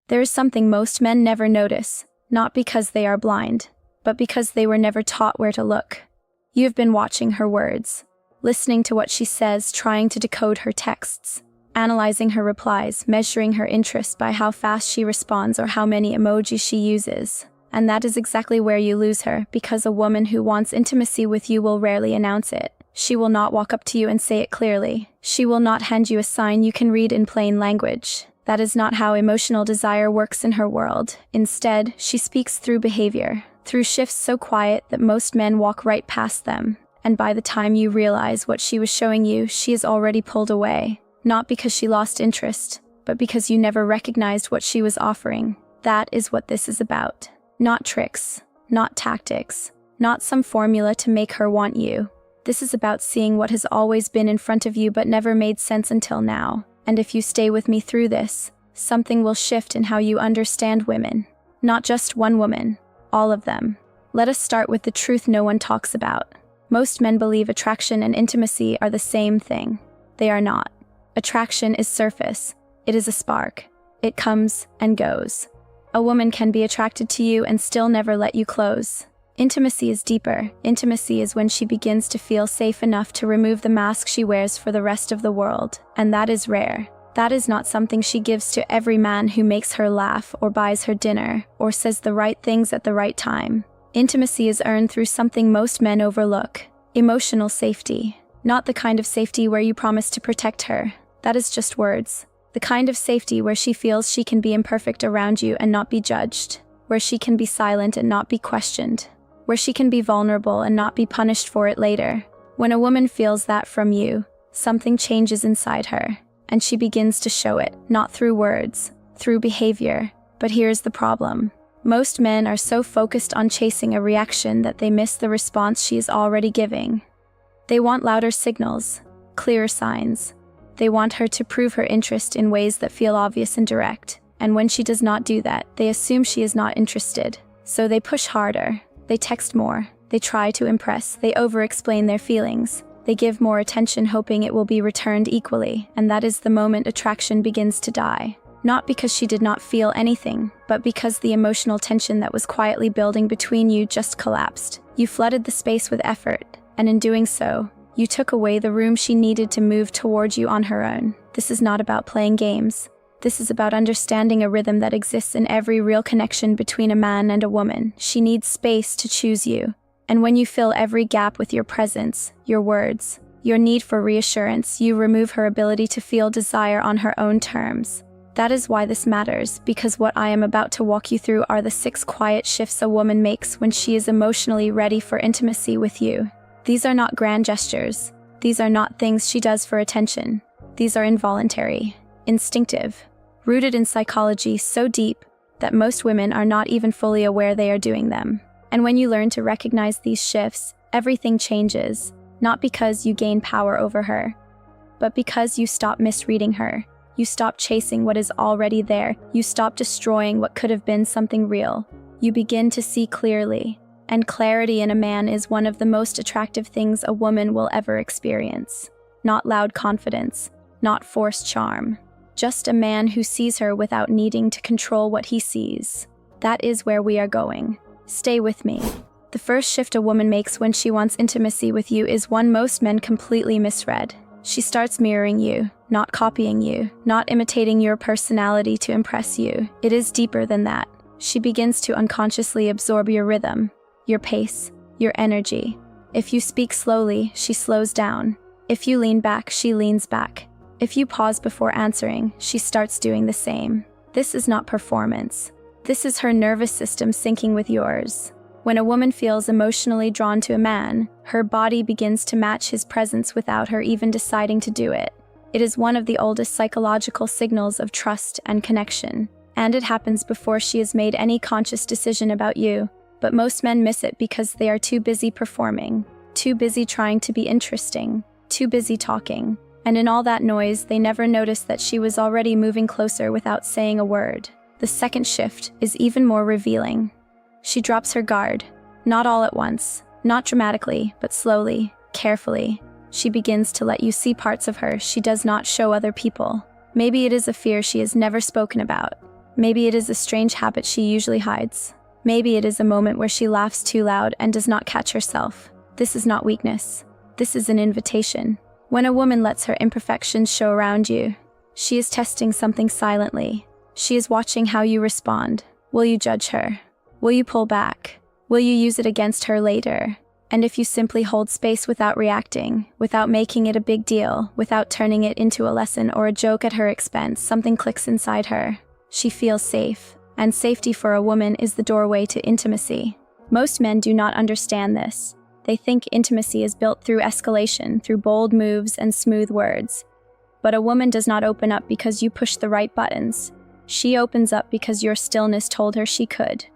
There is something most men never notice, not because they are blind, but because they were never taught where to look. You have been watching her words, listening to what she says, trying to decode her texts, analyzing her replies, measuring her interest by how fast she responds or how many emojis she uses. And that is exactly where you lose her, because a woman who wants intimacy with you will rarely announce it. She will not walk up to you and say it clearly. She will not hand you a sign you can read in plain language. That is not how emotional desire works in her world. Instead, she speaks through behavior, through shifts so quiet that most men walk right past them. And by the time you realize what she was showing you, she is already pulled away. Not because she lost interest, but because you never recognized what she was offering. That is what this is about. Not tricks, not tactics, not some formula to make her want you. This is about seeing what has always been in front of you but never made sense until now. And if you stay with me through this, something will shift in how you understand women. Not just one woman, all of them. Let us start with the truth no one talks about. Most men believe attraction and intimacy are the same thing. They are not. Attraction is surface. It is a spark. It comes and goes. A woman can be attracted to you and still never let you close. Intimacy is deeper. Intimacy is when she begins to feel safe enough to remove the mask she wears for the rest of the world. And that is rare. That is not something she gives to every man who makes her laugh or buys her dinner or says the right things at the right time. Intimacy is earned through something most men overlook. Emotional safety. Not the kind of safety where you promise to protect her. That is just words. The kind of safety where she feels she can be imperfect around you and not be judged. Where she can be silent and not be questioned. Where she can be vulnerable and not be punished for it later. When a woman feels that from you, something changes inside her, and she begins to show it, not through words, through behavior. But here's the problem. Most men are so focused on chasing a reaction that they miss the response she is already giving. They want louder signals, clearer signs. They want her to prove her interest in ways that feel obvious and direct. And when she does not do that, they assume she is not interested. So they push harder. They text more. They try to impress. They over-explain their feelings. They give more attention hoping it will be returned equally. And that is the moment attraction begins to die. Not because she did not feel anything, but because the emotional tension that was quietly building between you just collapsed. You flooded the space with effort, and in doing so, you took away the room she needed to move toward you on her own. This is not about playing games. This is about understanding a rhythm that exists in every real connection between a man and a woman. She needs space to choose you. And when you fill every gap with your presence, your words, your need for reassurance, you remove her ability to feel desire on her own terms. That is why this matters, because what I am about to walk you through are the 6 quiet shifts a woman makes when she is emotionally ready for intimacy with you. These are not grand gestures. These are not things she does for attention. These are involuntary, instinctive, rooted in psychology so deep that most women are not even fully aware they are doing them. And when you learn to recognize these shifts, everything changes, not because you gain power over her, but because you stop misreading her. You stop chasing what is already there. You stop destroying what could have been something real. You begin to see clearly. And clarity in a man is one of the most attractive things a woman will ever experience. Not loud confidence, not forced charm. Just a man who sees her without needing to control what he sees. That is where we are going. Stay with me. The first shift a woman makes when she wants intimacy with you is one most men completely misread. She starts mirroring you, not copying you, not imitating your personality to impress you. It is deeper than that. She begins to unconsciously absorb your rhythm, your pace, your energy. If you speak slowly, she slows down. If you lean back, she leans back. If you pause before answering, she starts doing the same. This is not performance. This is her nervous system syncing with yours. When a woman feels emotionally drawn to a man, her body begins to match his presence without her even deciding to do it. It is one of the oldest psychological signals of trust and connection. And it happens before she has made any conscious decision about you. But most men miss it because they are too busy performing, too busy trying to be interesting, too busy talking. And in all that noise, they never notice that she was already moving closer without saying a word. The second shift is even more revealing. She drops her guard, not all at once, not dramatically, but slowly, carefully. She begins to let you see parts of her she does not show other people. Maybe it is a fear she has never spoken about. Maybe it is a strange habit she usually hides. Maybe it is a moment where she laughs too loud and does not catch herself. This is not weakness. This is an invitation. When a woman lets her imperfections show around you, she is testing something silently. She is watching how you respond. Will you judge her? Will you pull back? Will you use it against her later? And if you simply hold space without reacting, without making it a big deal, without turning it into a lesson or a joke at her expense, something clicks inside her. She feels safe, and safety for a woman is the doorway to intimacy. Most men do not understand this. They think intimacy is built through escalation, through bold moves and smooth words. But a woman does not open up because you push the right buttons. She opens up because your stillness told her she could.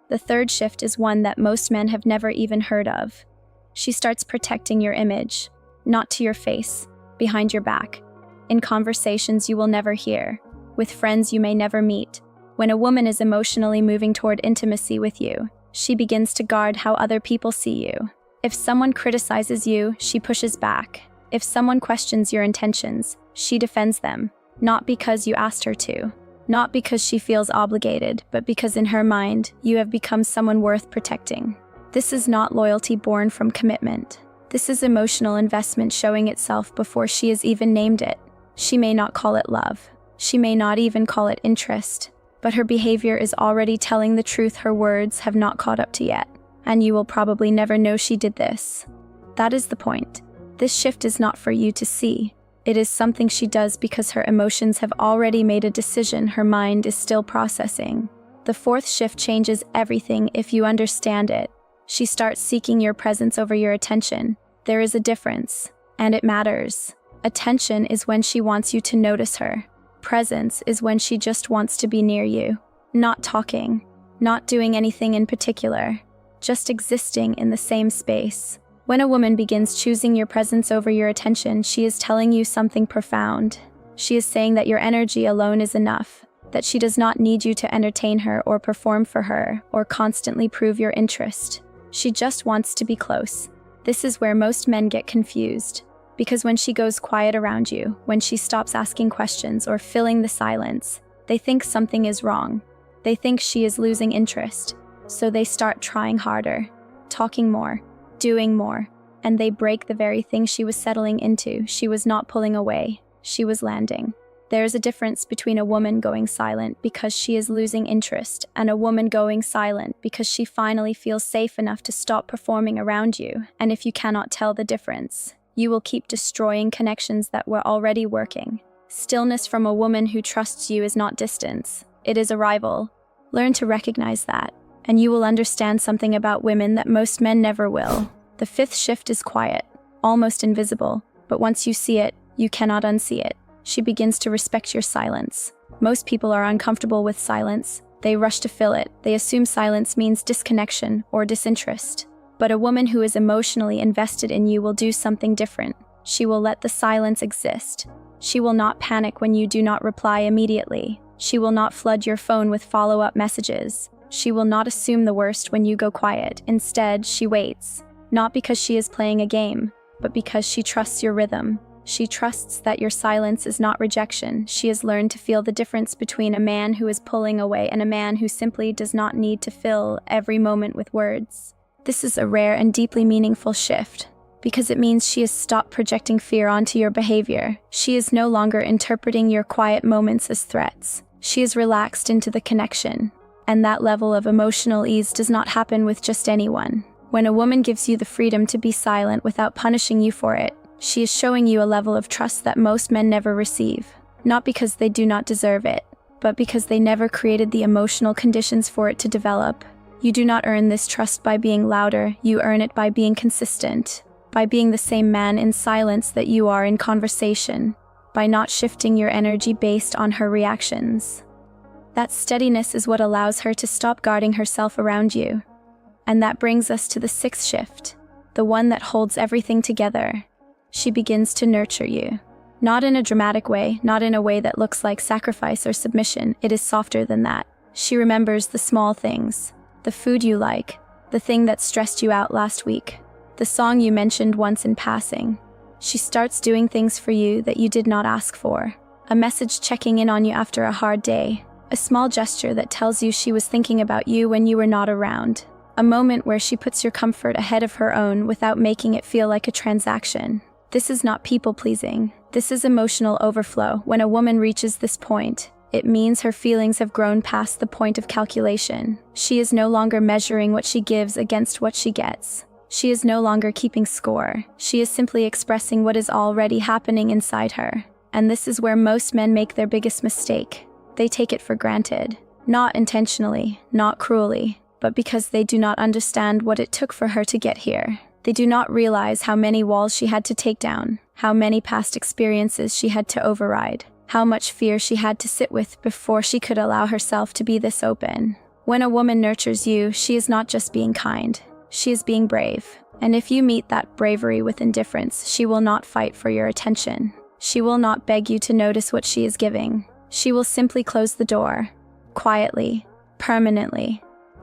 The third shift is one that most men have never even heard of. She starts protecting your image, not to your face, behind your back, in conversations you will never hear, with friends you may never meet. When a woman is emotionally moving toward intimacy with you, she begins to guard how other people see you. If someone criticizes you, she pushes back. If someone questions your intentions, she defends them, not because you asked her to. Not because she feels obligated, but because in her mind, you have become someone worth protecting. This is not loyalty born from commitment. This is emotional investment showing itself before she has even named it. She may not call it love. She may not even call it interest. But her behavior is already telling the truth her words have not caught up to yet. And you will probably never know she did this. That is the point. This shift is not for you to see. It is something she does because her emotions have already made a decision her mind is still processing. The fourth shift changes everything if you understand it. She starts seeking your presence over your attention. There is a difference, and it matters. Attention is when she wants you to notice her. Presence is when she just wants to be near you. Not talking, not doing anything in particular, just existing in the same space. When a woman begins choosing your presence over your attention, she is telling you something profound. She is saying that your energy alone is enough, that she does not need you to entertain her or perform for her or constantly prove your interest. She just wants to be close. This is where most men get confused, because when she goes quiet around you, when she stops asking questions or filling the silence, they think something is wrong. They think she is losing interest, so they start trying harder, talking more, doing more, and they break the very thing she was settling into. She was not pulling away, she was landing. There is a difference between a woman going silent because she is losing interest and a woman going silent because she finally feels safe enough to stop performing around you. And if you cannot tell the difference, you will keep destroying connections that were already working. Stillness from a woman who trusts you is not distance, it is arrival. Learn to recognize that, and you will understand something about women that most men never will. The fifth shift is quiet, almost invisible, but once you see it, you cannot unsee it. She begins to respect your silence. Most people are uncomfortable with silence. They rush to fill it. They assume silence means disconnection or disinterest. But a woman who is emotionally invested in you will do something different. She will let the silence exist. She will not panic when you do not reply immediately. She will not flood your phone with follow-up messages. She will not assume the worst when you go quiet. Instead, she waits. Not because she is playing a game, but because she trusts your rhythm. She trusts that your silence is not rejection. She has learned to feel the difference between a man who is pulling away and a man who simply does not need to fill every moment with words. This is a rare and deeply meaningful shift, because it means she has stopped projecting fear onto your behavior. She is no longer interpreting your quiet moments as threats. She is relaxed into the connection, and that level of emotional ease does not happen with just anyone. When a woman gives you the freedom to be silent without punishing you for it, she is showing you a level of trust that most men never receive, not because they do not deserve it, but because they never created the emotional conditions for it to develop. You do not earn this trust by being louder, you earn it by being consistent, by being the same man in silence that you are in conversation, by not shifting your energy based on her reactions. That steadiness is what allows her to stop guarding herself around you. And that brings us to the sixth shift, the one that holds everything together. She begins to nurture you. Not in a dramatic way, not in a way that looks like sacrifice or submission. It is softer than that. She remembers the small things, the food you like, the thing that stressed you out last week, the song you mentioned once in passing. She starts doing things for you that you did not ask for. A message checking in on you after a hard day, A small gesture that tells you she was thinking about you when you were not around. A moment where she puts your comfort ahead of her own without making it feel like a transaction. This is not people-pleasing. This is emotional overflow. When a woman reaches this point, it means her feelings have grown past the point of calculation. She is no longer measuring what she gives against what she gets. She is no longer keeping score. She is simply expressing what is already happening inside her. And this is where most men make their biggest mistake. They take it for granted. Not intentionally, not cruelly, but because they do not understand what it took for her to get here. They do not realize how many walls she had to take down, how many past experiences she had to override, how much fear she had to sit with before she could allow herself to be this open. When a woman nurtures you, she is not just being kind. She is being brave. And if you meet that bravery with indifference, she will not fight for your attention. She will not beg you to notice what she is giving. She will simply close the door, quietly, permanently,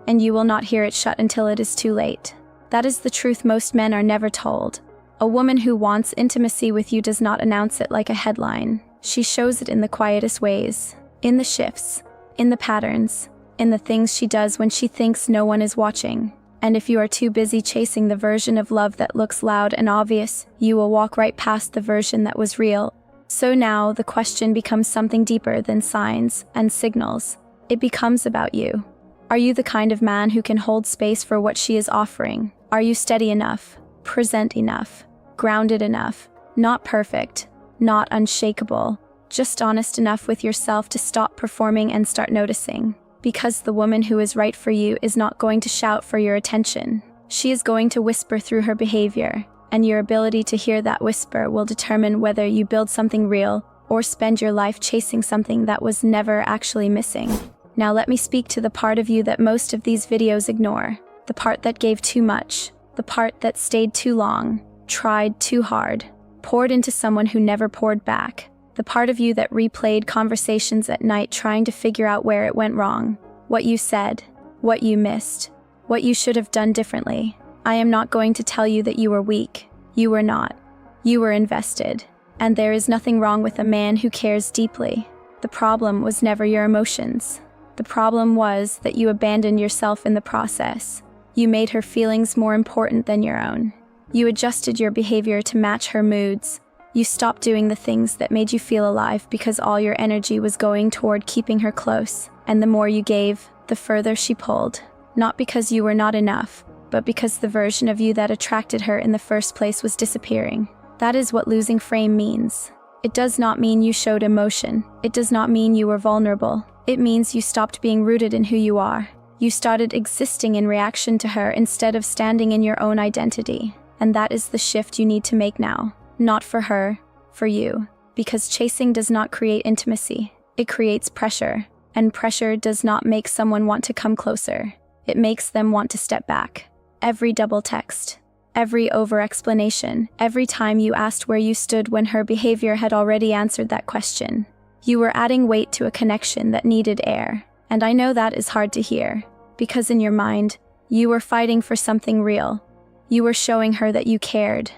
and you will not hear it shut until it is too late. That is the truth most men are never told. A woman who wants intimacy with you does not announce it like a headline. She shows it in the quietest ways, in the shifts, in the patterns, in the things she does when she thinks no one is watching. And if you are too busy chasing the version of love that looks loud and obvious, you will walk right past the version that was real. So now the question becomes something deeper than signs and signals. It becomes about you. Are you the kind of man who can hold space for what she is offering? Are you steady enough, present enough, grounded enough, not perfect, not unshakable, just honest enough with yourself to stop performing and start noticing? Because the woman who is right for you is not going to shout for your attention. She is going to whisper through her behavior, and your ability to hear that whisper will determine whether you build something real or spend your life chasing something that was never actually missing. Now let me speak to the part of you that most of these videos ignore. The part that gave too much. The part that stayed too long, tried too hard, poured into someone who never poured back. The part of you that replayed conversations at night trying to figure out where it went wrong. What you said, what you missed, what you should have done differently. I am not going to tell you that you were weak. You were not. You were invested. And there is nothing wrong with a man who cares deeply. The problem was never your emotions. The problem was that you abandoned yourself in the process. You made her feelings more important than your own. You adjusted your behavior to match her moods. You stopped doing the things that made you feel alive because all your energy was going toward keeping her close. And the more you gave, the further she pulled. Not because you were not enough, but because the version of you that attracted her in the first place was disappearing. That is what losing frame means. It does not mean you showed emotion. It does not mean you were vulnerable. It means you stopped being rooted in who you are. You started existing in reaction to her instead of standing in your own identity. And that is the shift you need to make now. Not for her, for you. Because chasing does not create intimacy. It creates pressure. And pressure does not make someone want to come closer. It makes them want to step back. Every double text, every over-explanation, every time you asked where you stood when her behavior had already answered that question. You were adding weight to a connection that needed air. And I know that is hard to hear. Because in your mind, you were fighting for something real. You were showing her that you cared.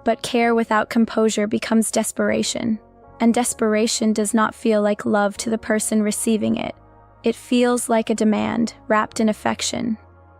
But care without composure becomes desperation. And desperation does not feel like love to the person receiving it. It feels like a demand, wrapped in affection.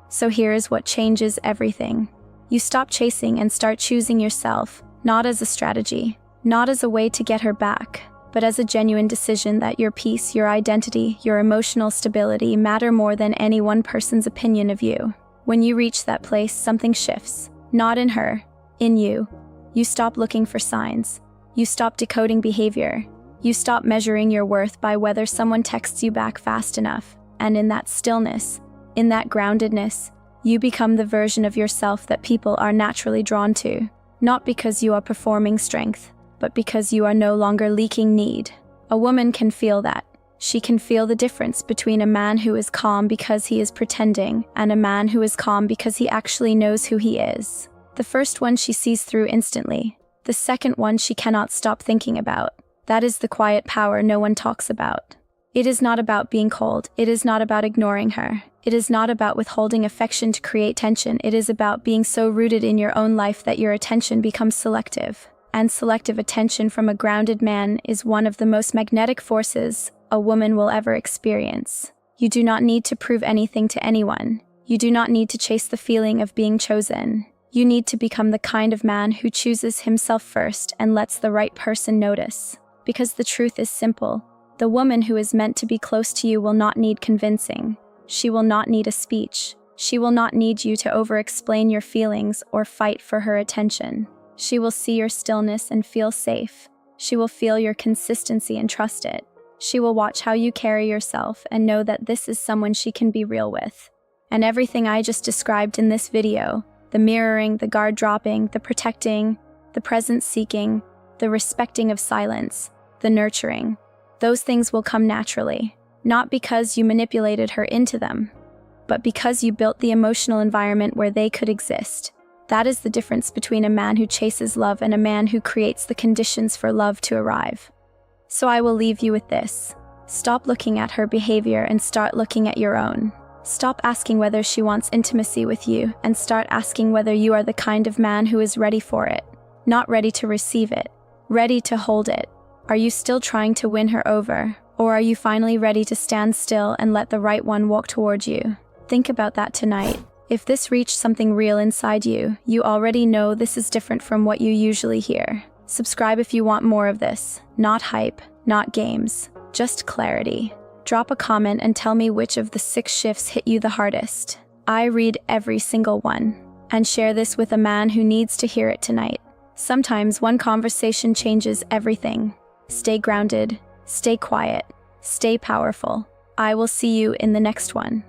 So here is what changes everything. You stop chasing and start choosing yourself, not as a strategy, not as a way to get her back, but as a genuine decision that your peace, your identity, your emotional stability matter more than any one person's opinion of you. When you reach that place, something shifts. Not in her, in you. You stop looking for signs. You stop decoding behavior. You stop measuring your worth by whether someone texts you back fast enough. And in that stillness, in that groundedness, you become the version of yourself that people are naturally drawn to. Not because you are performing strength, but because you are no longer leaking need. A woman can feel that. She can feel the difference between a man who is calm because he is pretending and a man who is calm because he actually knows who he is. The first one she sees through instantly. The second one she cannot stop thinking about. That is the quiet power no one talks about. It is not about being cold. It is not about ignoring her. It is not about withholding affection to create tension. It is about being so rooted in your own life that your attention becomes selective. And selective attention from a grounded man is one of the most magnetic forces a woman will ever experience. You do not need to prove anything to anyone. You do not need to chase the feeling of being chosen. You need to become the kind of man who chooses himself first and lets the right person notice. Because the truth is simple. The woman who is meant to be close to you will not need convincing. She will not need a speech. She will not need you to over-explain your feelings or fight for her attention. She will see your stillness and feel safe. She will feel your consistency and trust it. She will watch how you carry yourself and know that this is someone she can be real with. And everything I just described in this video, the mirroring, the guard dropping, the protecting, the presence seeking, the respecting of silence, the nurturing, those things will come naturally, not because you manipulated her into them, but because you built the emotional environment where they could exist. That is the difference between a man who chases love and a man who creates the conditions for love to arrive. So I will leave you with this. Stop looking at her behavior and start looking at your own. Stop asking whether she wants intimacy with you and start asking whether you are the kind of man who is ready for it, not ready to receive it, ready to hold it. Are you still trying to win her over, or are you finally ready to stand still and let the right one walk toward you? Think about that tonight. If this reached something real inside you, you already know this is different from what you usually hear. Subscribe if you want more of this. Not hype, not games, just clarity. Drop a comment and tell me which of the 6 shifts hit you the hardest. I read every single one. And share this with a man who needs to hear it tonight. Sometimes one conversation changes everything. Stay grounded, stay quiet, stay powerful. I will see you in the next one.